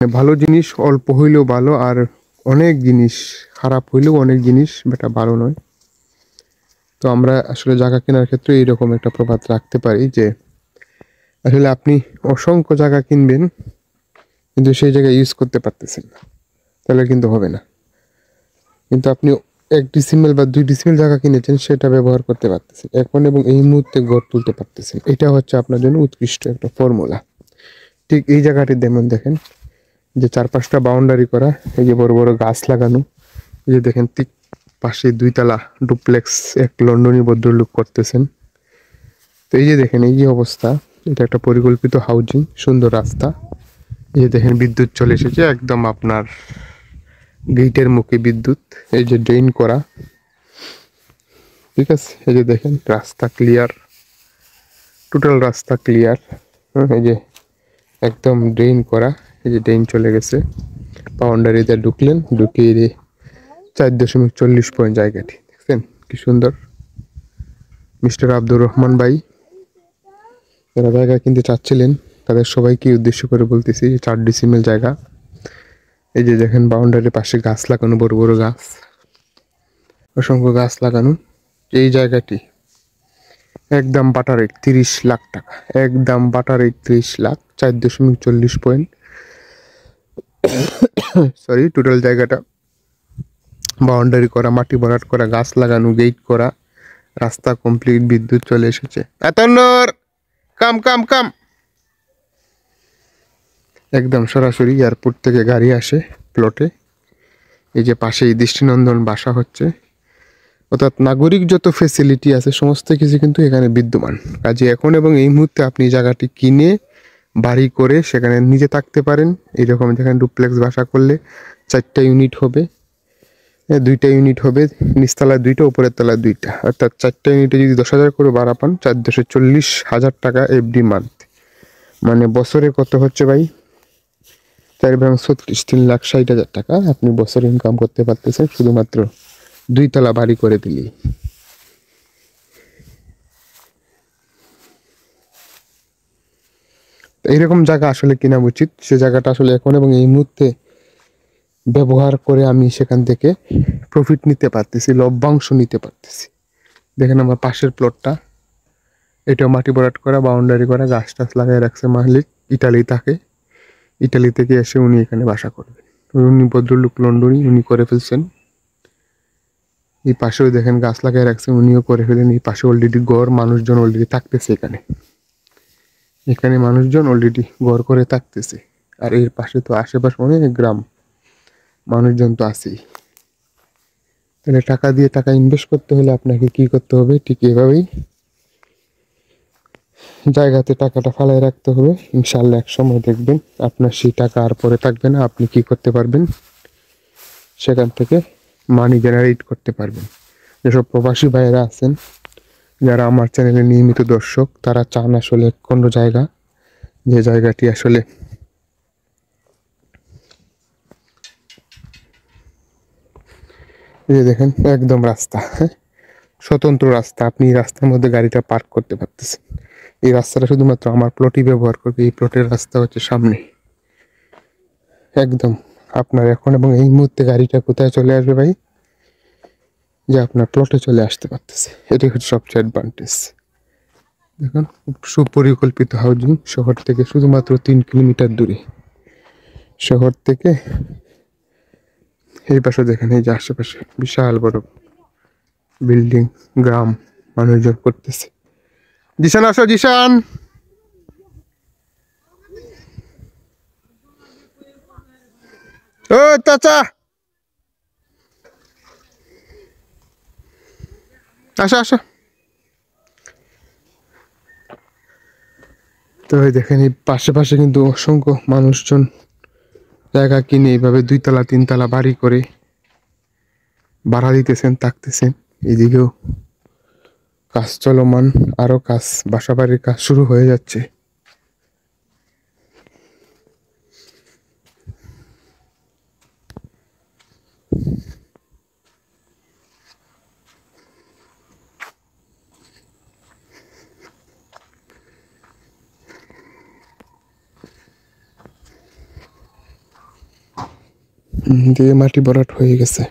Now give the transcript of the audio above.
ভালো জিনিস অল্প হইলেও ভালো, আর অনেক জিনিস খারাপ হইলেও অনেক জিনিস বেটা ভালো নয়। তো আমরা আসলে জায়গা কেনার ক্ষেত্রে এইরকম একটা প্রবাদ রাখতে পারি যে আসলে আপনি অসংখ্য জায়গা কিনবেন কিন্তু সেই জায়গায় ইউজ করতে পারতেছেন না, তাহলে কিন্তু হবে না। কিন্তু আপনি 1 ডিসিমেল বা 2 ডিসিমেল জায়গা কিনেছেন, সেটা ব্যবহার করতে পারতেছেন এখন এবং এই মুহূর্তে ঘর তুলতে পারতেছেন। এটা হচ্ছে আপনার জন্য উৎকৃষ্ট একটা ফর্মুলা। ঠিক এই জায়গাটি যেমন দেখেন যে 4-5টা বাউন্ডারি করা, এই যে বড় বড় গাছ লাগানো, এই যে দেখেন ঠিক পাশে 2 তলা ডুপ্লেক্স এক লন্ডনী ভদ্রলোক করতেছেন। তো এই যে দেখেন এই যে অবস্থা, এটা একটা পরিকল্পিত হাউজিং, সুন্দর রাস্তা। এই যে দেখেন বিদ্যুৎ চলে এসেছে একদম আপনার গেটের মুখে বিদ্যুৎ, এই যে ড্রেন করা, ঠিক আছে। এই যে দেখেন রাস্তা ক্লিয়ার, টোটাল রাস্তা ক্লিয়ার। এই যে একদম ড্রেন করা, এই যে ড্রেন চলে গেছে। বাউন্ডারিতে ঢুকলেন, ঢুকিয়ে 4.40 পয়েন্ট জায়গাটি দেখছেন কি সুন্দর। মিস্টার আব্দুর রহমান ভাই যারা জায়গা কিনতে চাচ্ছিলেন তাদের সবাইকে উদ্দেশ্য করে বলতেছি, 4 ডিসিমেল জায়গা। এই যে দেখেন বাউন্ডারির পাশে গাছ লাগানো, বড় বড় গাছ, অসংখ্য গাছ লাগানো। এই জায়গাটি একদম বাটা রেট 30 লাখ টাকা, একদম বাটা rate 30 lakh, 4.40 point. Sorry, total জায়গাটা বাউন্ডারি করা, মাটি ভরাট করা, গাছ লাগানো, গেট করা, রাস্তা কমপ্লিট, বিদ্যুৎ চলে এসেছে। এতন্নর কাম কাম কাম, একদম সরাসরি এয়ারপোর্ট থেকে গাড়ি আসে প্লটে। এই যে পাশেই দৃষ্টিনন্দন বাসা হচ্ছে, অর্থাৎ নাগরিক যত ফেসিলিটি আছে সমস্ত কিছু কিন্তু এখানে বিদ্যমান। কাজে এখন এবং এই মুহূর্তে আপনি জায়গাটি কিনে বাড়ি করে সেখানে নিজে থাকতে পারেন। এইরকম যেখানে ডুপ্লেক্স বাসা করলে 4টা ইউনিট হবে, 2টা ইউনিট হবে, নিচতলায় 2টা, উপরের তলায় 2টা, অর্থাৎ 4টা ইউনিটে যদি 10,000 করে ভাড়া পান, 4,40,000 টাকা এভরি মান্থ। মানে বছরে কত হচ্ছে ভাই? 4×36, 3,60,000 টাকা আপনি বছরে ইনকাম করতে পারতেছেন শুধুমাত্র 2 তলা বাড়ি করে দিলেই। এইরকম জায়গা আসলে কেনা উচিত। সে জায়গাটা আসলে এখন এবং এই মুহূর্তে ব্যবহার করে আমি সেখান থেকে প্রফিট নিতে পারতেছি, লভ্যাংশ নিতে পারতেছি। দেখেন আমার পাশের প্লটটা, এটাও মাটি ভরাট করা, বাউন্ডারি করা, গাছ টাছ লাগাই রাখছে মালিক। ইটালি থাকে, ইটালি থেকে এসে উনি এখানে বাসা করবেন। উনি ভদ্রলোক লন্ডনী, উনি করে ফেলছেন। এই পাশেও দেখেন গাছ লাগাই রাখছে, উনিও করে ফেলেন। এই পাশে অলরেডি ঘর, মানুষজন অলরেডি থাকতেছে এখানে। এখানে মানুষজন অলরেডি ঘর করে থাকতেছে। আর এর পাশে তো আশেপাশে অনেক গ্রাম, মানুষজন তো আছেই। তাহলে টাকা দিয়ে টাকা ইনভেস্ট করতে হলে আপনাকে কি করতে হবে? ঠিক এভাবেই জায়গাতে টাকাটা ফালায় রাখতে হবে। ইনশাল্লাহ এক সময় দেখবেন আপনার সেই টাকা আর পরে থাকবে না। আপনি কি করতে পারবেন? সেখান থেকে মানি জেনারেট করতে পারবেন। যেসব প্রবাসী ভাইয়েরা আছেন, যারা আমার চ্যানেলে নিয়মিত দর্শক, তারা চান আসলে কোনো জায়গা, যে জায়গাটি আসলে এই যে দেখেন একদম রাস্তা, হ্যাঁ, স্বতন্ত্র রাস্তা। আপনি এই রাস্তার মধ্যে গাড়িটা পার্ক করতে পারতেছেন। এই রাস্তাটা শুধুমাত্র আমার প্লটই ব্যবহার করবে। এই প্লটের রাস্তা হচ্ছে সামনে একদম। আপনার এখন এবং এই মুহূর্তে গাড়িটা কোথায় চলে আসবে ভাই? যে আপনার প্লটে চলে আসতে পারতেছে। এটাই হচ্ছে সবচেয়ে অ্যাডভান্টেজ। দেখুন, সুপরিকল্পিত হাউজিং, শহর থেকে শুধুমাত্র 3 কিলোমিটার দূরে। শহর থেকে এই পাশে দেখেন, এই যে আশেপাশে বিশাল বড় বিল্ডিং, গ্রাম, মানুষজন করতেছে। জিশান আসো, জিশান। ও চাচা, আসো আসো। তো এই দেখেন এই পাশে পাশে কিন্তু অসংখ্য মানুষজন জায়গা কিনে এইভাবে 2 তলা 3 তলা বাড়ি করে ভাড়া দিতেছেন, থাকতেছেন। এদিকেও কাজ চলমান, আরো কাজ, বাসা বাড়ির কাজ শুরু হয়ে যাচ্ছে। দিয়ে মাটি ভরাট হয়ে গেছে।